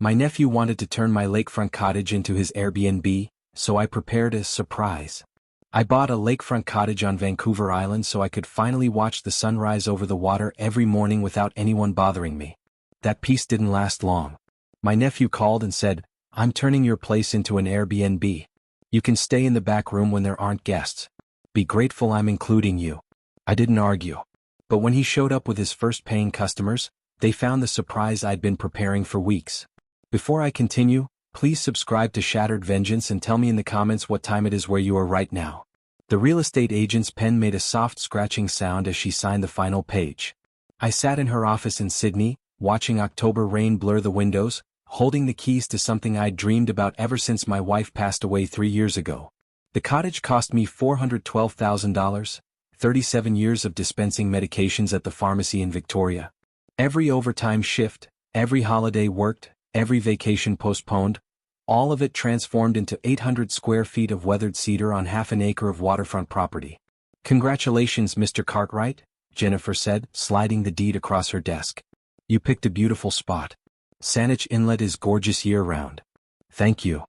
My nephew wanted to turn my lakefront cottage into his Airbnb, so I prepared a surprise. I bought a lakefront cottage on Vancouver Island so I could finally watch the sunrise over the water every morning without anyone bothering me. That peace didn't last long. My nephew called and said, "I'm turning your place into an Airbnb. You can stay in the back room when there aren't guests. Be grateful I'm including you." I didn't argue. But when he showed up with his first paying customers, they found the surprise I'd been preparing for weeks. Before I continue, please subscribe to Shattered Vengeance and tell me in the comments what time it is where you are right now. The real estate agent's pen made a soft scratching sound as she signed the final page. I sat in her office in Sydney, watching October rain blur the windows, holding the keys to something I'd dreamed about ever since my wife passed away 3 years ago. The cottage cost me $412,000, 37 years of dispensing medications at the pharmacy in Victoria. Every overtime shift, every holiday worked, every vacation postponed, all of it transformed into 800 square feet of weathered cedar on half an acre of waterfront property. "Congratulations, Mr. Cartwright," Jennifer said, sliding the deed across her desk. "You picked a beautiful spot. Saanich Inlet is gorgeous year-round." "Thank you."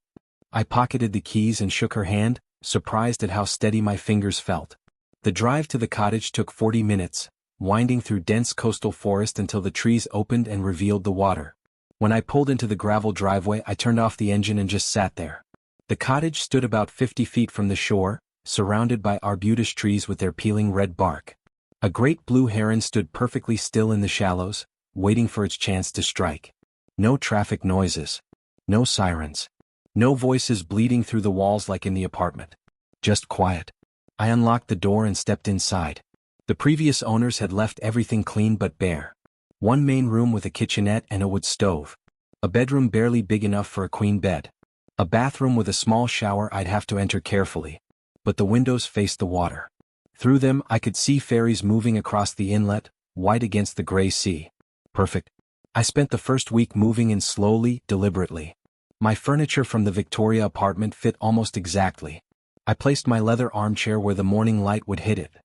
I pocketed the keys and shook her hand, surprised at how steady my fingers felt. The drive to the cottage took 40 minutes, winding through dense coastal forest until the trees opened and revealed the water. When I pulled into the gravel driveway, I turned off the engine and just sat there. The cottage stood about 50 feet from the shore, surrounded by arbutus trees with their peeling red bark. A great blue heron stood perfectly still in the shallows, waiting for its chance to strike. No traffic noises. No sirens. No voices bleeding through the walls like in the apartment. Just quiet. I unlocked the door and stepped inside. The previous owners had left everything clean but bare. One main room with a kitchenette and a wood stove. A bedroom barely big enough for a queen bed. A bathroom with a small shower I'd have to enter carefully. But the windows faced the water. Through them I could see ferries moving across the inlet, white against the gray sea. Perfect. I spent the first week moving in slowly, deliberately. My furniture from the Victoria apartment fit almost exactly. I placed my leather armchair where the morning light would hit it.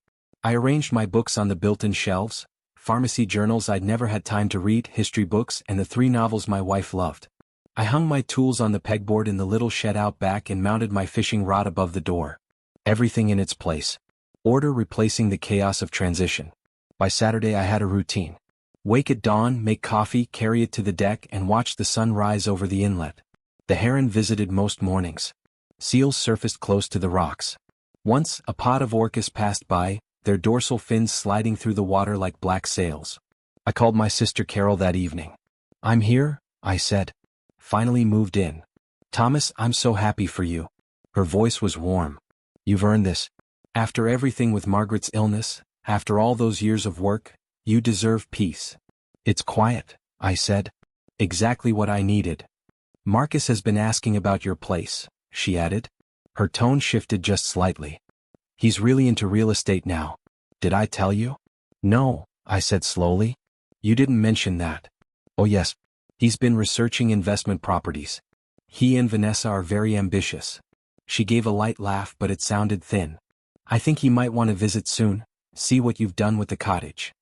I arranged my books on the built-in shelves, pharmacy journals I'd never had time to read, history books, and the 3 novels my wife loved. I hung my tools on the pegboard in the little shed out back and mounted my fishing rod above the door. Everything in its place. Order replacing the chaos of transition. By Saturday I had a routine. Wake at dawn, make coffee, carry it to the deck, and watch the sun rise over the inlet. The heron visited most mornings. Seals surfaced close to the rocks. Once, a pod of orcas passed by, their dorsal fins sliding through the water like black sails. I called my sister Carol that evening. "I'm here," I said. "Finally moved in. Thomas, I'm so happy for you." Her voice was warm. "You've earned this. After everything with Margaret's illness, after all those years of work, you deserve peace." "It's quiet," I said. "Exactly what I needed." "Marcus has been asking about your place," she added. Her tone shifted just slightly. "He's really into real estate now. Did I tell you?" "No," I said slowly. "You didn't mention that." "Oh yes. He's been researching investment properties. He and Vanessa are very ambitious." She gave a light laugh, but it sounded thin. "I think he might want to visit soon, see what you've done with the cottage."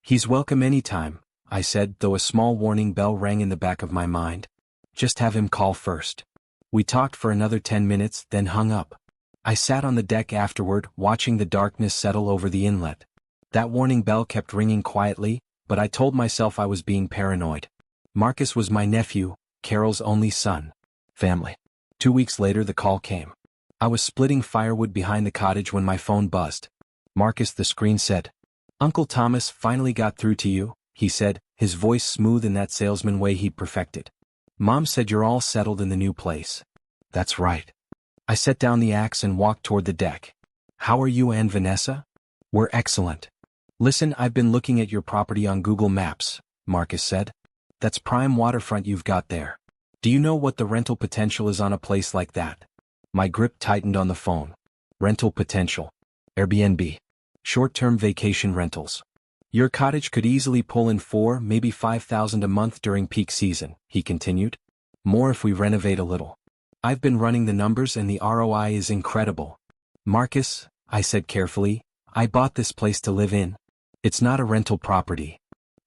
"He's welcome anytime," I said, though a small warning bell rang in the back of my mind. "Just have him call first." We talked for another 10 minutes, then hung up. I sat on the deck afterward, watching the darkness settle over the inlet. That warning bell kept ringing quietly, but I told myself I was being paranoid. Marcus was my nephew, Carol's only son. Family. 2 weeks later the call came. I was splitting firewood behind the cottage when my phone buzzed. "Marcus," the screen said. "Uncle Thomas finally got through to you," he said, his voice smooth in that salesman way he'd perfected. "Mom said you're all settled in the new place." "That's right." I set down the axe and walked toward the deck. "How are you and Vanessa?" "We're excellent." "Listen, I've been looking at your property on Google Maps," Marcus said. "That's prime waterfront you've got there. Do you know what the rental potential is on a place like that?" My grip tightened on the phone. "Rental potential. Airbnb. Short-term vacation rentals. Your cottage could easily pull in 4, maybe 5,000 a month during peak season," he continued. "More if we renovate a little. I've been running the numbers and the ROI is incredible." "Marcus," I said carefully, "I bought this place to live in. It's not a rental property."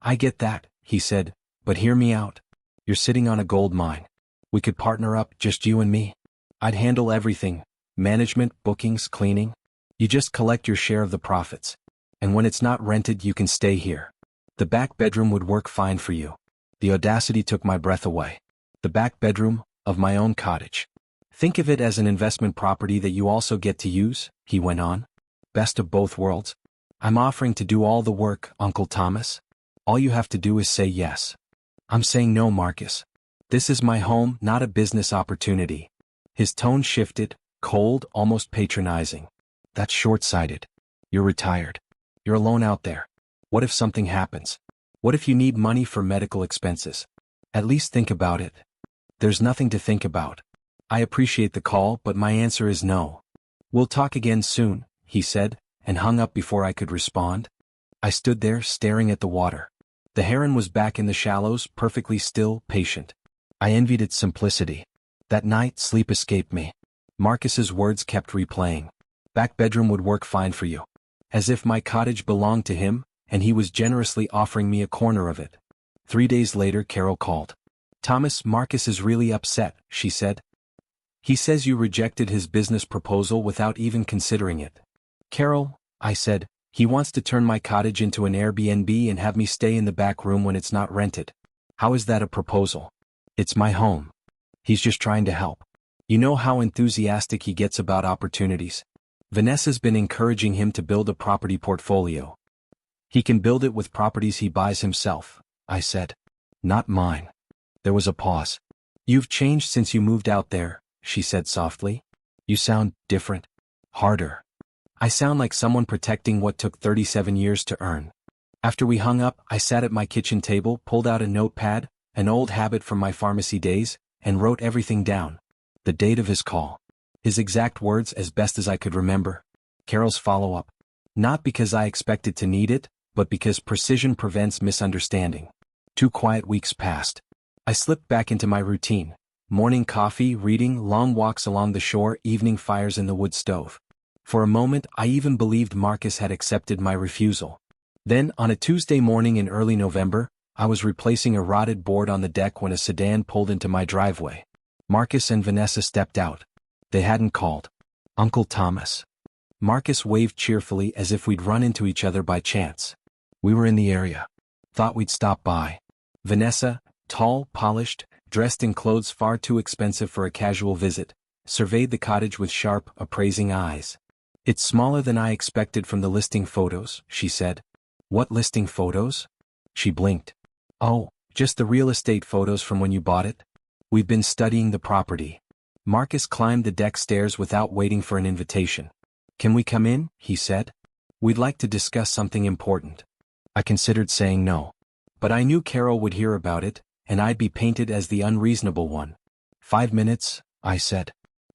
"I get that," he said, "but hear me out. You're sitting on a gold mine. We could partner up, just you and me. I'd handle everything. Management, bookings, cleaning. You just collect your share of the profits. And when it's not rented, you can stay here. The back bedroom would work fine for you. The audacity took my breath away. The back bedroom of my own cottage. Think of it as an investment property that you also get to use, he went on. Best of both worlds. I'm offering to do all the work, Uncle Thomas. All you have to do is say yes. I'm saying no, Marcus. This is my home, not a business opportunity. His tone shifted, cold, almost patronizing. That's short-sighted. You're retired. You're alone out there. What if something happens? What if you need money for medical expenses? At least think about it. There's nothing to think about. I appreciate the call, but my answer is no. We'll talk again soon, he said, and hung up before I could respond. I stood there, staring at the water. The heron was back in the shallows, perfectly still, patient. I envied its simplicity. That night, sleep escaped me. Marcus's words kept replaying. Back bedroom would work fine for you. As if my cottage belonged to him, and he was generously offering me a corner of it. 3 days later, Carol called. Thomas, Marcus is really upset, she said. He says you rejected his business proposal without even considering it. Carol, I said, he wants to turn my cottage into an Airbnb and have me stay in the back room when it's not rented. How is that a proposal? It's my home. He's just trying to help. You know how enthusiastic he gets about opportunities. Vanessa's been encouraging him to build a property portfolio. He can build it with properties he buys himself, I said. Not mine. There was a pause. You've changed since you moved out there, she said softly. You sound different. Harder. I sound like someone protecting what took 37 years to earn. After we hung up, I sat at my kitchen table, pulled out a notepad, an old habit from my pharmacy days, and wrote everything down. The date of his call. His exact words as best as I could remember. Carol's follow-up. Not because I expected to need it, but because precision prevents misunderstanding. 2 quiet weeks passed. I slipped back into my routine. Morning coffee, reading, long walks along the shore, evening fires in the wood stove. For a moment, I even believed Marcus had accepted my refusal. Then, on a Tuesday morning in early November, I was replacing a rotted board on the deck when a sedan pulled into my driveway. Marcus and Vanessa stepped out. They hadn't called. Uncle Thomas. Marcus waved cheerfully as if we'd run into each other by chance. We were in the area. Thought we'd stop by. Vanessa, tall, polished, dressed in clothes far too expensive for a casual visit, surveyed the cottage with sharp, appraising eyes. It's smaller than I expected from the listing photos, she said. What listing photos? She blinked. Oh, just the real estate photos from when you bought it. We've been studying the property. Marcus climbed the deck stairs without waiting for an invitation. Can we come in? He said. We'd like to discuss something important. I considered saying no. But I knew Carol would hear about it, and I'd be painted as the unreasonable one. 5 minutes, I said.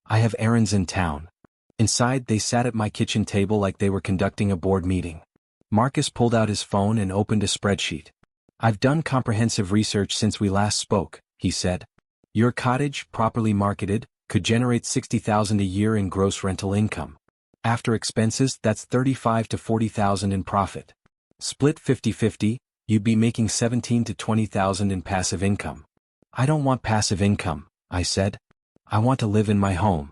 I have errands in town. Inside, they sat at my kitchen table like they were conducting a board meeting. Marcus pulled out his phone and opened a spreadsheet. I've done comprehensive research since we last spoke, he said. Your cottage, properly marketed, could generate $60,000 a year in gross rental income. After expenses, that's $35,000 to $40,000 in profit. Split 50-50, you'd be making $17,000 to $20,000 in passive income. I don't want passive income, I said. I want to live in my home.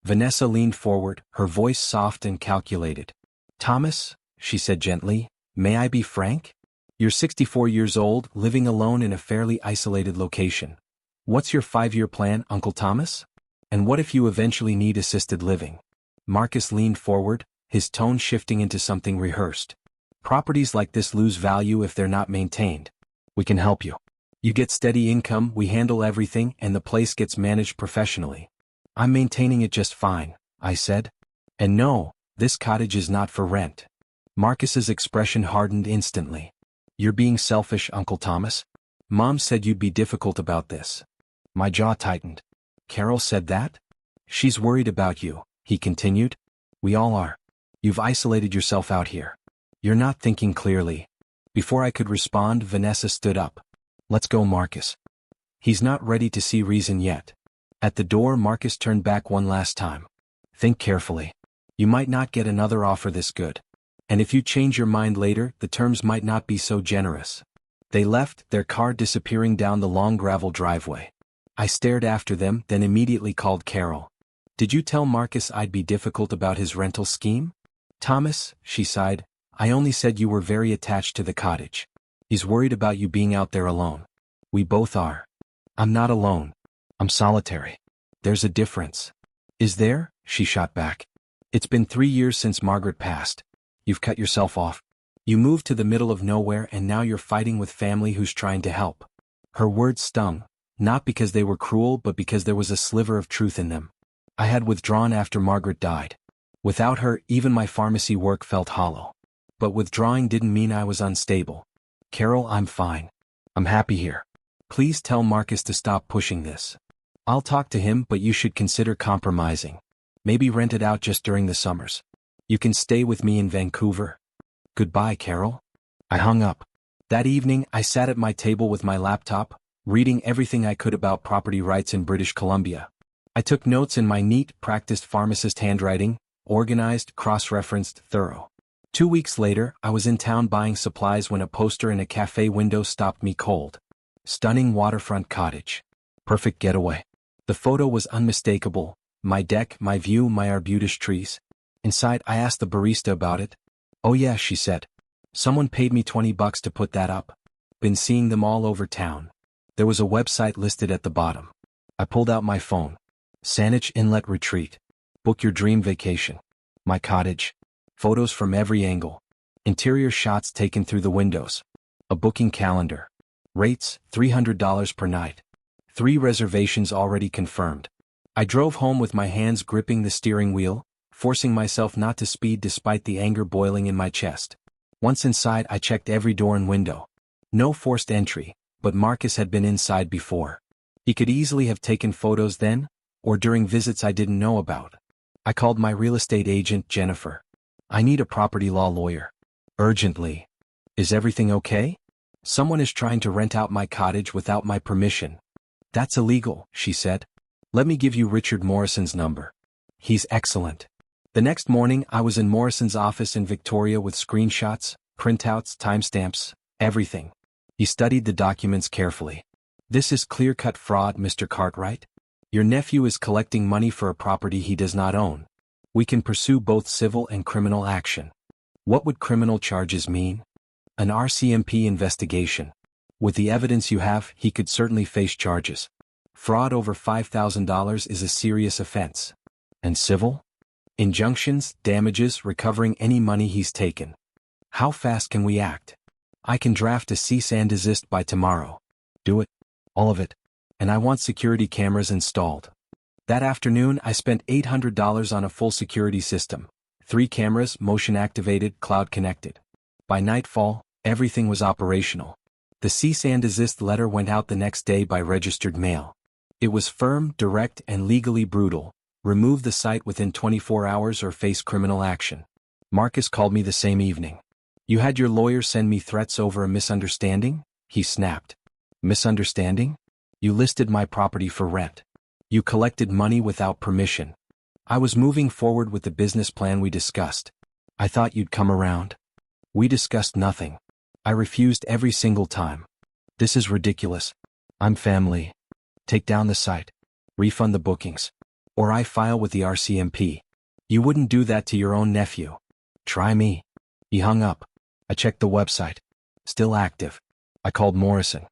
Vanessa leaned forward, her voice soft and calculated. Thomas, she said gently, may I be frank? You're 64 years old, living alone in a fairly isolated location. What's your 5-year plan, Uncle Thomas? And what if you eventually need assisted living? Marcus leaned forward, his tone shifting into something rehearsed. Properties like this lose value if they're not maintained. We can help you. You get steady income, we handle everything, and the place gets managed professionally. I'm maintaining it just fine, I said. And no, this cottage is not for rent. Marcus's expression hardened instantly. You're being selfish, Uncle Thomas. Mom said you'd be difficult about this. My jaw tightened. Carol said that? She's worried about you, he continued. We all are. You've isolated yourself out here. You're not thinking clearly. Before I could respond, Vanessa stood up. Let's go, Marcus. He's not ready to see reason yet. At the door, Marcus turned back one last time. Think carefully. You might not get another offer this good. And if you change your mind later, the terms might not be so generous. They left, their car disappearing down the long gravel driveway. I stared after them, then immediately called Carol. "Did you tell Marcus I'd be difficult about his rental scheme?" "Thomas," she sighed, "I only said you were very attached to the cottage. He's worried about you being out there alone." "We both are." "I'm not alone. I'm solitary." "There's a difference." "Is there?" she shot back. "It's been 3 years since Margaret passed. You've cut yourself off. You moved to the middle of nowhere and now you're fighting with family who's trying to help." Her words stung, not because they were cruel but because there was a sliver of truth in them. I had withdrawn after Margaret died. Without her, even my pharmacy work felt hollow. But withdrawing didn't mean I was unstable. "Carol, I'm fine. I'm happy here. Please tell Marcus to stop pushing this. I'll talk to him, but you should consider compromising. Maybe rent it out just during the summers. You can stay with me in Vancouver." "Goodbye, Carol." I hung up. That evening, I sat at my table with my laptop, reading everything I could about property rights in British Columbia. I took notes in my neat, practiced pharmacist handwriting, organized, cross-referenced, thorough. 2 weeks later, I was in town buying supplies when a poster in a cafe window stopped me cold. "Stunning waterfront cottage. Perfect getaway." The photo was unmistakable. My deck, my view, my arbutus trees. Inside, I asked the barista about it. "Oh yeah," she said. "Someone paid me $20 to put that up. Been seeing them all over town." There was a website listed at the bottom. I pulled out my phone. Saanich Inlet Retreat. Book your dream vacation. My cottage. Photos from every angle. Interior shots taken through the windows. A booking calendar. Rates, $300 per night. 3 reservations already confirmed. I drove home with my hands gripping the steering wheel, forcing myself not to speed despite the anger boiling in my chest. Once inside, I checked every door and window. No forced entry, but Marcus had been inside before. He could easily have taken photos then, or during visits I didn't know about. I called my real estate agent, Jennifer. "I need a property law lawyer. Urgently. Is everything okay? Someone is trying to rent out my cottage without my permission." "That's illegal," she said. "Let me give you Richard Morrison's number. He's excellent." The next morning, I was in Morrison's office in Victoria with screenshots, printouts, timestamps, everything. He studied the documents carefully. "This is clear-cut fraud, Mr. Cartwright. Your nephew is collecting money for a property he does not own. We can pursue both civil and criminal action." "What would criminal charges mean?" "An RCMP investigation. With the evidence you have, he could certainly face charges. Fraud over $5,000 is a serious offense." "And civil?" "Injunctions, damages, recovering any money he's taken." "How fast can we act?" "I can draft a cease and desist by tomorrow." "Do it. All of it. And I want security cameras installed." That afternoon, I spent $800 on a full security system. 3 cameras, motion-activated, cloud-connected. By nightfall, everything was operational. The cease and desist letter went out the next day by registered mail. It was firm, direct, and legally brutal. Remove the site within 24 hours or face criminal action. Marcus called me the same evening. "You had your lawyer send me threats over a misunderstanding?" he snapped. "Misunderstanding? You listed my property for rent. You collected money without permission. I was moving forward with the business plan we discussed. I thought you'd come around." "We discussed nothing. I refused every single time. This is ridiculous. I'm family. Take down the site. Refund the bookings. Or I file with the RCMP. You wouldn't do that to your own nephew. Try me." He hung up. I checked the website. Still active. I called Morrison.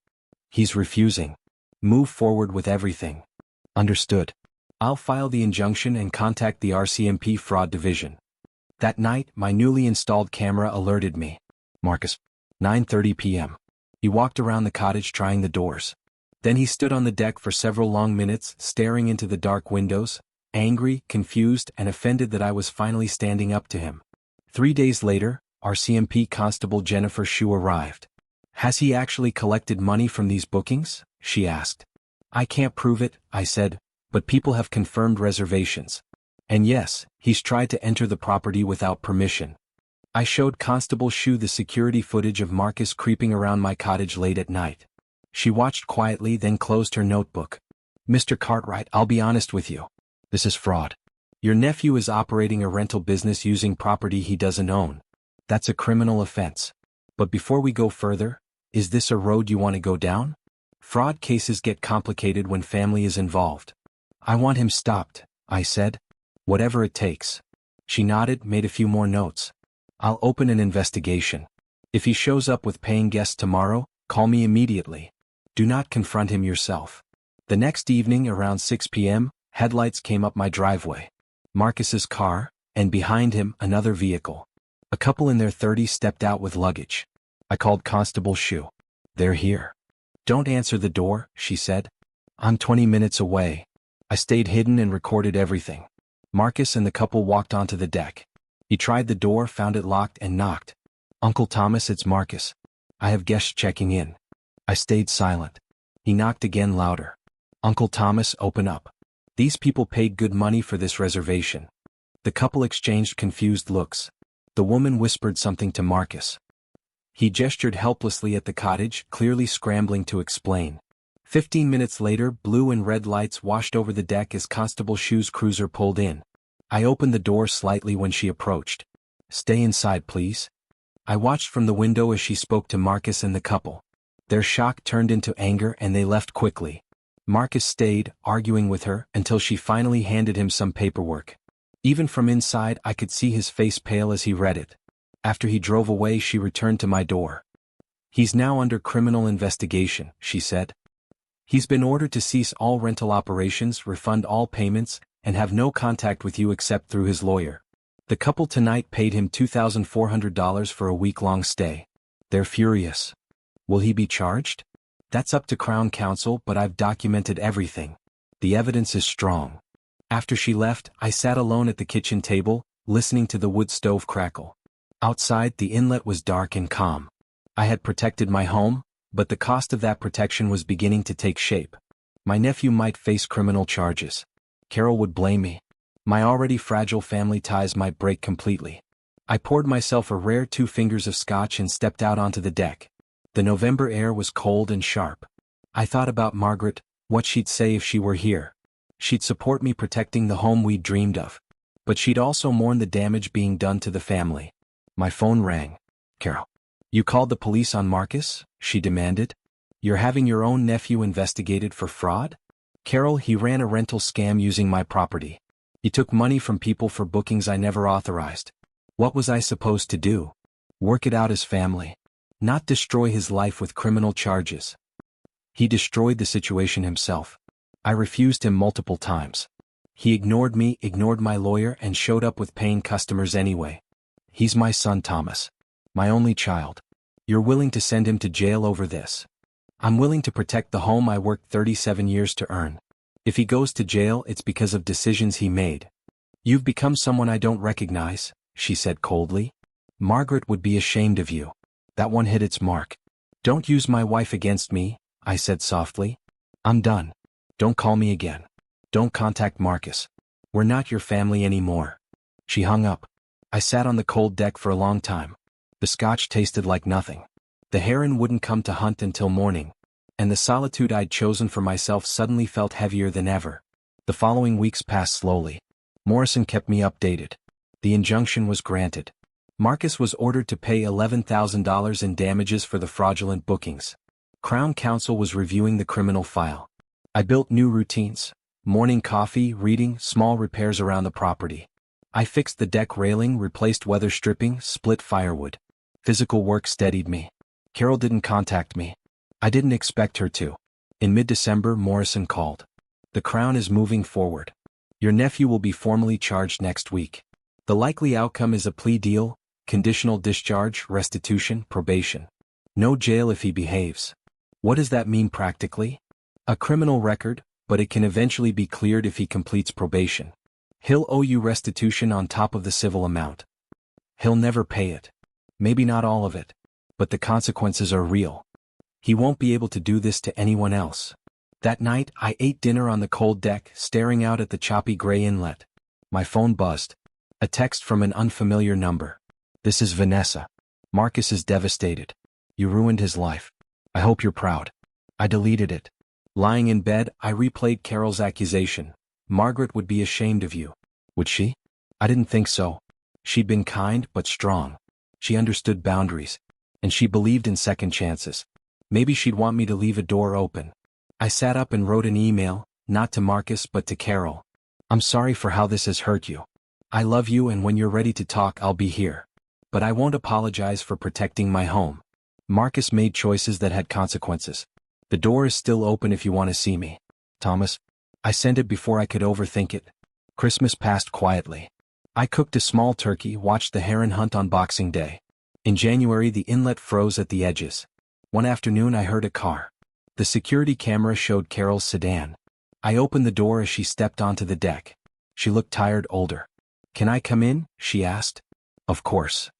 "He's refusing. Move forward with everything." "Understood. I'll file the injunction and contact the RCMP fraud division." That night, my newly installed camera alerted me. Marcus. 9:30 p.m. He walked around the cottage trying the doors. Then he stood on the deck for several long minutes, staring into the dark windows, angry, confused, and offended that I was finally standing up to him. 3 days later, RCMP Constable Jennifer Shue arrived. "Has he actually collected money from these bookings?" she asked. "I can't prove it," I said, "but people have confirmed reservations. And yes, he's tried to enter the property without permission." I showed Constable Shue the security footage of Marcus creeping around my cottage late at night. She watched quietly, then closed her notebook. "Mr. Cartwright, I'll be honest with you. This is fraud. Your nephew is operating a rental business using property he doesn't own. That's a criminal offense. But before we go further, Is this a road you want to go down? Fraud cases get complicated when family is involved. I want him stopped, I said. Whatever it takes. She nodded, made a few more notes. I'll open an investigation. If he shows up with paying guests tomorrow, call me immediately. Do not confront him yourself. The next evening around 6 p.m., headlights came up my driveway. Marcus's car, and behind him, another vehicle. A couple in their 30s stepped out with luggage. I called Constable Shu. They're here. Don't answer the door, she said. I'm 20 minutes away. I stayed hidden and recorded everything. Marcus and the couple walked onto the deck. He tried the door, found it locked, and knocked. Uncle Thomas, it's Marcus. I have guests checking in. I stayed silent. He knocked again, louder. Uncle Thomas, open up. These people paid good money for this reservation. The couple exchanged confused looks. The woman whispered something to Marcus. He gestured helplessly at the cottage, clearly scrambling to explain. 15 minutes later, blue and red lights washed over the deck as Constable Shu's cruiser pulled in. I opened the door slightly when she approached. Stay inside, please. I watched from the window as she spoke to Marcus and the couple. Their shock turned into anger and they left quickly. Marcus stayed, arguing with her, until she finally handed him some paperwork. Even from inside, I could see his face pale as he read it. After he drove away, she returned to my door. He's now under criminal investigation, she said. He's been ordered to cease all rental operations, refund all payments, and have no contact with you except through his lawyer. The couple tonight paid him $2,400 for a week-long stay. They're furious. Will he be charged? That's up to Crown Counsel, but I've documented everything. The evidence is strong. After she left, I sat alone at the kitchen table, listening to the wood stove crackle. Outside, the inlet was dark and calm. I had protected my home, but the cost of that protection was beginning to take shape. My nephew might face criminal charges. Carol would blame me. My already fragile family ties might break completely. I poured myself a rare 2 fingers of scotch and stepped out onto the deck. The November air was cold and sharp. I thought about Margaret, what she'd say if she were here. She'd support me protecting the home we'd dreamed of. But she'd also mourn the damage being done to the family. My phone rang. Carol. You called the police on Marcus? She demanded. You're having your own nephew investigated for fraud? Carol, he ran a rental scam using my property. He took money from people for bookings I never authorized. What was I supposed to do? Work it out as family. Not destroy his life with criminal charges. He destroyed the situation himself. I refused him multiple times. He ignored me, ignored my lawyer, and showed up with paying customers anyway. He's my son, Thomas. My only child. You're willing to send him to jail over this? I'm willing to protect the home I worked 37 years to earn. If he goes to jail, it's because of decisions he made. You've become someone I don't recognize, she said coldly. Margaret would be ashamed of you. That one hit its mark. Don't use my wife against me, I said softly. I'm done. Don't call me again. Don't contact Marcus. We're not your family anymore. She hung up. I sat on the cold deck for a long time. The scotch tasted like nothing. The heron wouldn't come to hunt until morning, and the solitude I'd chosen for myself suddenly felt heavier than ever. The following weeks passed slowly. Morrison kept me updated. The injunction was granted. Marcus was ordered to pay $11,000 in damages for the fraudulent bookings. Crown Counsel was reviewing the criminal file. I built new routines: morning coffee, reading, small repairs around the property. I fixed the deck railing, replaced weather stripping, split firewood. Physical work steadied me. Carol didn't contact me. I didn't expect her to. In mid-December, Morrison called. The Crown is moving forward. Your nephew will be formally charged next week. The likely outcome is a plea deal, conditional discharge, restitution, probation. No jail if he behaves. What does that mean practically? A criminal record, but it can eventually be cleared if he completes probation. He'll owe you restitution on top of the civil amount. He'll never pay it. Maybe not all of it. But the consequences are real. He won't be able to do this to anyone else. That night, I ate dinner on the cold deck, staring out at the choppy gray inlet. My phone buzzed. A text from an unfamiliar number. This is Vanessa. Marcus is devastated. You ruined his life. I hope you're proud. I deleted it. Lying in bed, I replayed Carol's accusation. Margaret would be ashamed of you. Would she? I didn't think so. She'd been kind but strong. She understood boundaries. And she believed in second chances. Maybe she'd want me to leave a door open. I sat up and wrote an email, not to Marcus but to Carol. I'm sorry for how this has hurt you. I love you, and when you're ready to talk I'll be here. But I won't apologize for protecting my home. Marcus made choices that had consequences. The door is still open if you want to see me. Thomas. I sent it before I could overthink it. Christmas passed quietly. I cooked a small turkey, watched the heron hunt on Boxing Day. In January the inlet froze at the edges. One afternoon I heard a car. The security camera showed Carol's sedan. I opened the door as she stepped onto the deck. She looked tired, older. Can I come in? She asked. Of course.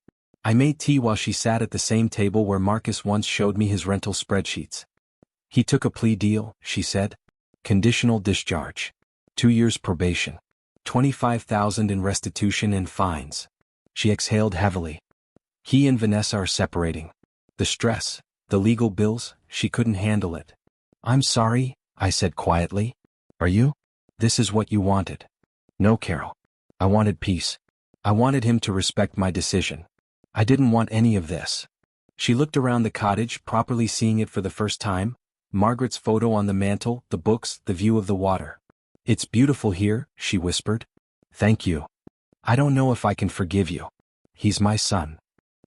I made tea while she sat at the same table where Marcus once showed me his rental spreadsheets. He took a plea deal, she said. Conditional discharge. 2 years probation. $25,000 in restitution and fines. She exhaled heavily. He and Vanessa are separating. The stress, the legal bills, she couldn't handle it. I'm sorry, I said quietly. Are you? This is what you wanted. No, Carol. I wanted peace. I wanted him to respect my decision. I didn't want any of this. She looked around the cottage, properly seeing it for the first time. Margaret's photo on the mantel, the books, the view of the water. It's beautiful here, she whispered. Thank you. I don't know if I can forgive you. He's my son.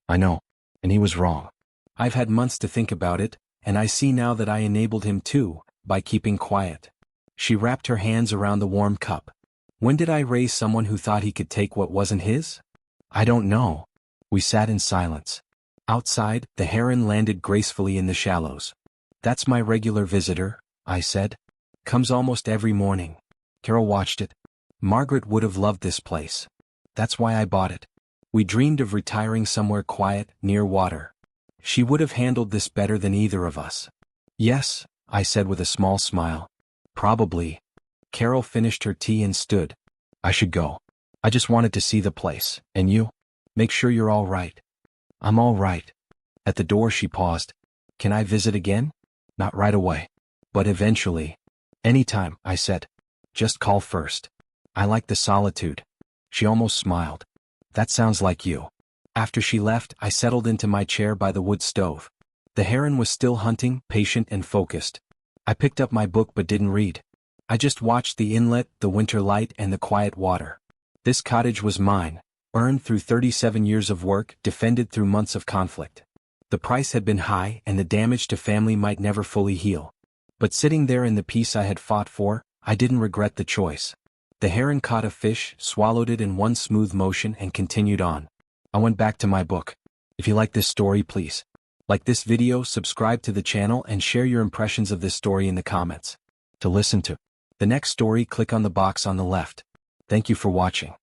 I know. And he was wrong. I've had months to think about it, and I see now that I enabled him too, by keeping quiet. She wrapped her hands around the warm cup. When did I raise someone who thought he could take what wasn't his? I don't know. We sat in silence. Outside, the heron landed gracefully in the shallows. That's my regular visitor, I said. Comes almost every morning. Carol watched it. Margaret would have loved this place. That's why I bought it. We dreamed of retiring somewhere quiet, near water. She would have handled this better than either of us. Yes, I said with a small smile. Probably. Carol finished her tea and stood. I should go. I just wanted to see the place. And you? Make sure you're all right. I'm all right. At the door she paused. Can I visit again? Not right away. But eventually. Anytime, I said. Just call first. I like the solitude. She almost smiled. That sounds like you. After she left, I settled into my chair by the wood stove. The heron was still hunting, patient and focused. I picked up my book but didn't read. I just watched the inlet, the winter light, and the quiet water. This cottage was mine, earned through 37 years of work, defended through months of conflict. The price had been high, and the damage to family might never fully heal. But sitting there in the peace I had fought for, I didn't regret the choice. The heron caught a fish, swallowed it in one smooth motion, and continued on. I went back to my book. If you like this story, please like this video, subscribe to the channel, and share your impressions of this story in the comments. To listen to the next story, click on the box on the left. Thank you for watching.